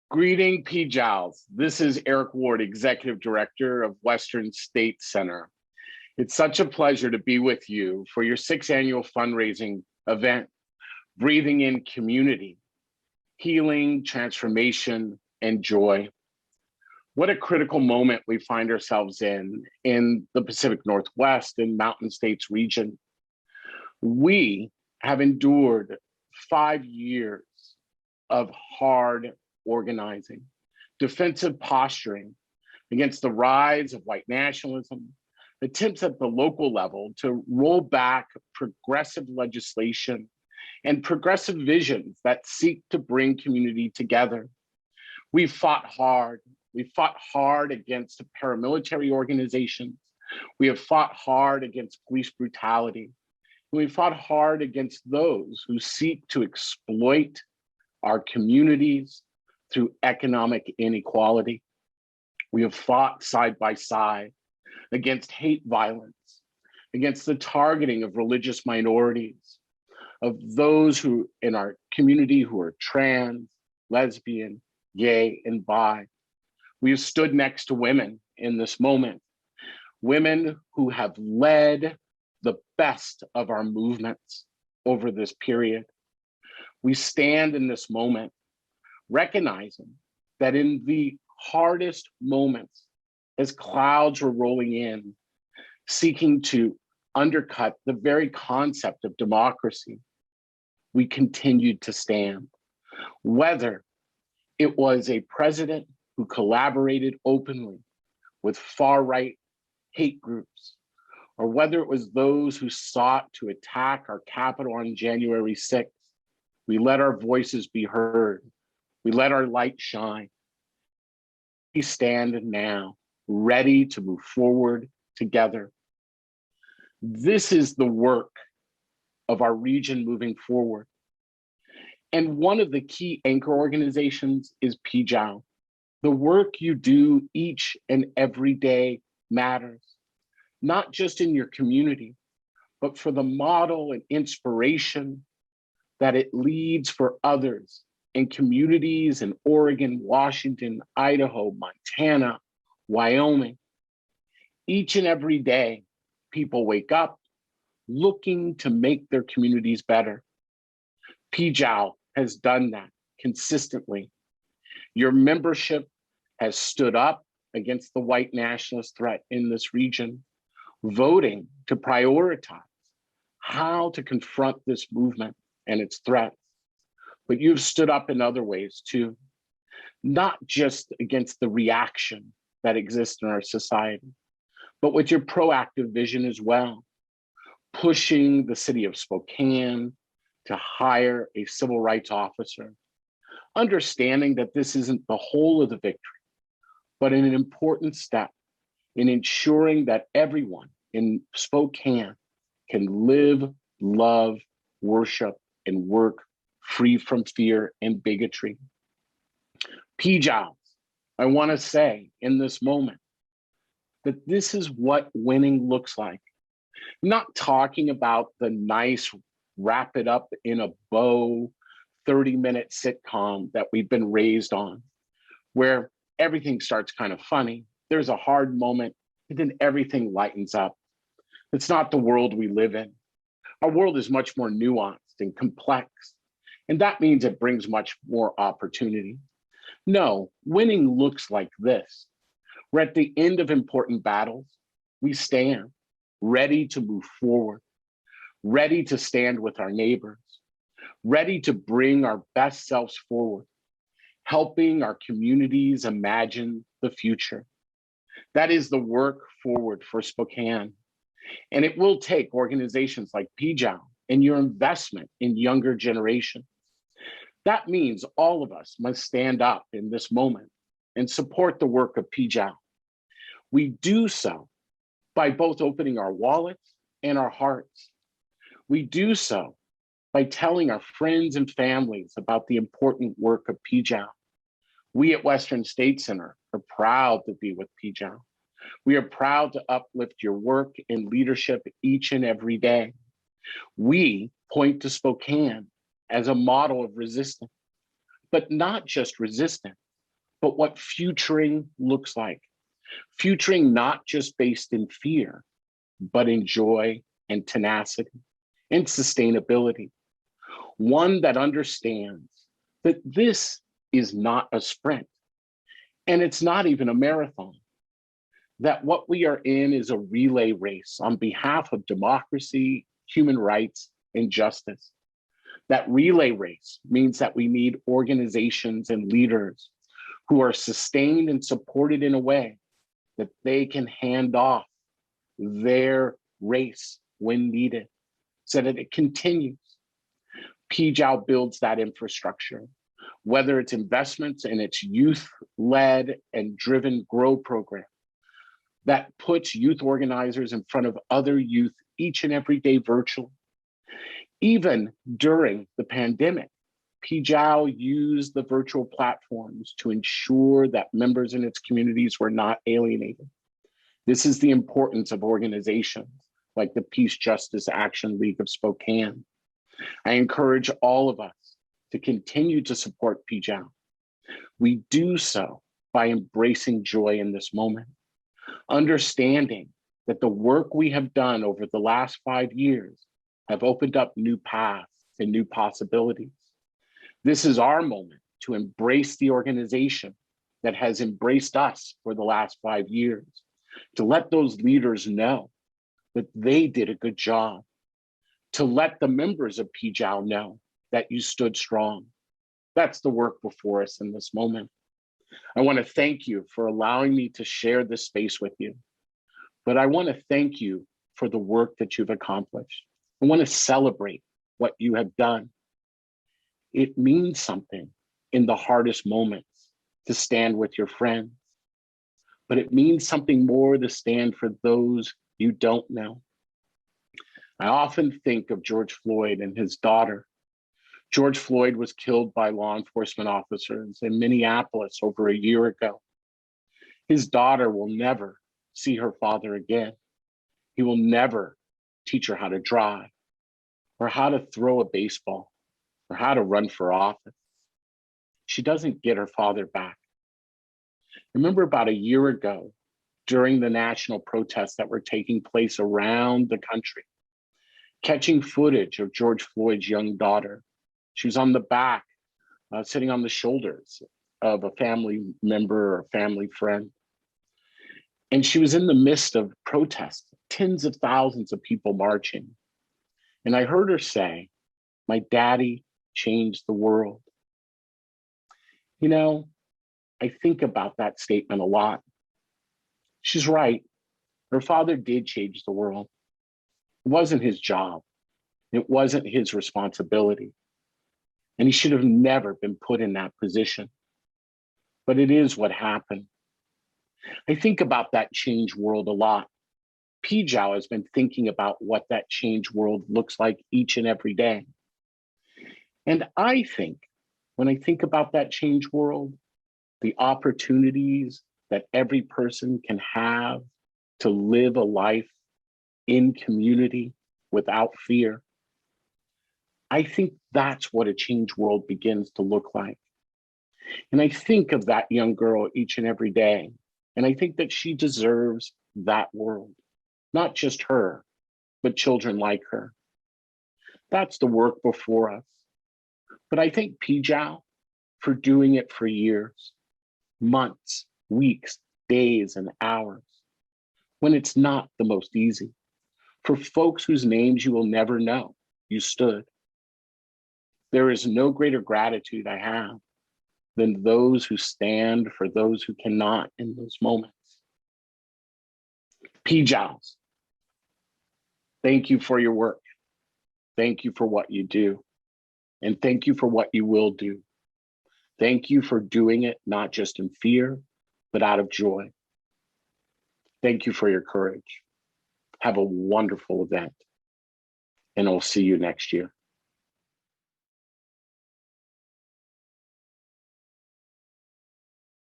Greeting PJALS. This is Eric Ward, Executive Director of Western State Center. It's such a pleasure to be with you for your 6th annual fundraising event, Breathing in Community, Healing, Transformation, and Joy. What a critical moment we find ourselves in the Pacific Northwest and Mountain States region. We have endured 5 years of hard organizing, defensive posturing against the rise of white nationalism, attempts at the local level to roll back progressive legislation and progressive visions that seek to bring community together. We fought hard. We fought hard against paramilitary organizations. We have fought hard against police brutality. We fought hard against those who seek to exploit our communities through economic inequality. We have fought side by side against hate violence, against the targeting of religious minorities, of those who in our community who are trans, lesbian, gay, and bi. We have stood next to women in this moment, women who have led the best of our movements over this period. We stand in this moment recognizing that in the hardest moments, as clouds were rolling in, seeking to undercut the very concept of democracy, we continued to stand. Whether it was a president who collaborated openly with far-right hate groups, or whether it was those who sought to attack our Capitol on January 6th, we let our voices be heard. We let our light shine. We stand now, ready to move forward together. This is the work of our region moving forward. And one of the key anchor organizations is PJAL. The work you do each and every day matters, not just in your community, but for the model and inspiration that it leads for others in communities in Oregon, Washington, Idaho, Montana, Wyoming. Each and every day, people wake up looking to make their communities better. PJAL has done that consistently. Your membership has stood up against the white nationalist threat in this region, voting to prioritize how to confront this movement and its threats. But you've stood up in other ways too, not just against the reaction that exists in our society, but with your proactive vision as well, pushing the city of Spokane to hire a civil rights officer, understanding that this isn't the whole of the victory, but an important step in ensuring that everyone in Spokane can live, love, worship, and work free from fear and bigotry. PJALS, I want to say in this moment that this is what winning looks like. I'm not talking about the nice wrap it up in a bow 30-minute sitcom that we've been raised on, where everything starts kind of funny. There's a hard moment, and then everything lightens up. It's not the world we live in. Our world is much more nuanced and complex, and that means it brings much more opportunity. No, winning looks like this. We're at the end of important battles. We stand ready to move forward, ready to stand with our neighbors, ready to bring our best selves forward, helping our communities imagine the future. That is the work forward for Spokane. And it will take organizations like PJAL and your investment in younger generations. That means all of us must stand up in this moment and support the work of PJAL. We do so by both opening our wallets and our hearts. We do so by telling our friends and families about the important work of PJAL. We at Western State Center are proud to be with PJAL. We are proud to uplift your work and leadership each and every day. We point to Spokane as a model of resistance, but not just resistance, but what futuring looks like. Futuring not just based in fear, but in joy and tenacity and sustainability. One that understands that this is not a sprint and it's not even a marathon, that what we are in is a relay race on behalf of democracy, human rights, and justice. That relay race means that we need organizations and leaders who are sustained and supported in a way that they can hand off their race when needed so that it continues. PJAL builds that infrastructure, whether it's investments in its youth-led and driven GROW program that puts youth organizers in front of other youth each and every day virtually. Even during the pandemic, PJAL used the virtual platforms to ensure that members in its communities were not alienated. This is the importance of organizations like the Peace Justice Action League of Spokane. I encourage all of us to continue to support PJAL. We do so by embracing joy in this moment, understanding that the work we have done over the last 5 years have opened up new paths and new possibilities. This is our moment to embrace the organization that has embraced us for the last 5 years, to let those leaders know that they did a good job, to let the members of PJAL know that you stood strong. That's the work before us in this moment. I want to thank you for allowing me to share this space with you, but I want to thank you for the work that you've accomplished. I want to celebrate what you have done. It means something in the hardest moments to stand with your friends, but it means something more to stand for those you don't know. I often think of George Floyd and his daughter. George Floyd was killed by law enforcement officers in Minneapolis over a year ago. His daughter will never see her father again. He will never teach her how to drive, or how to throw a baseball, or how to run for office. She doesn't get her father back. Remember about a year ago, during the national protests that were taking place around the country, catching footage of George Floyd's young daughter. She was on the back, sitting on the shoulders of a family member or a family friend. And she was in the midst of protests, tens of thousands of people marching. And I heard her say, "My daddy changed the world." You know, I think about that statement a lot. She's right. Her father did change the world. It wasn't his job. It wasn't his responsibility. And he should have never been put in that position. But it is what happened. I think about that change world a lot. PJAL has been thinking about what that change world looks like each and every day. And I think, when I think about that change world, the opportunities that every person can have to live a life in community without fear, I think that's what a change world begins to look like. And I think of that young girl each and every day, and I think that she deserves that world, not just her, but children like her. That's the work before us. But I thank PJAL for doing it for years, months, weeks, days, and hours, when it's not the most easy. For folks whose names you will never know, you stood. There is no greater gratitude I have than those who stand for those who cannot in those moments. PJALS, thank you for your work. Thank you for what you do. And thank you for what you will do. Thank you for doing it not just in fear, but out of joy. Thank you for your courage. Have a wonderful event, and I'll see you next year.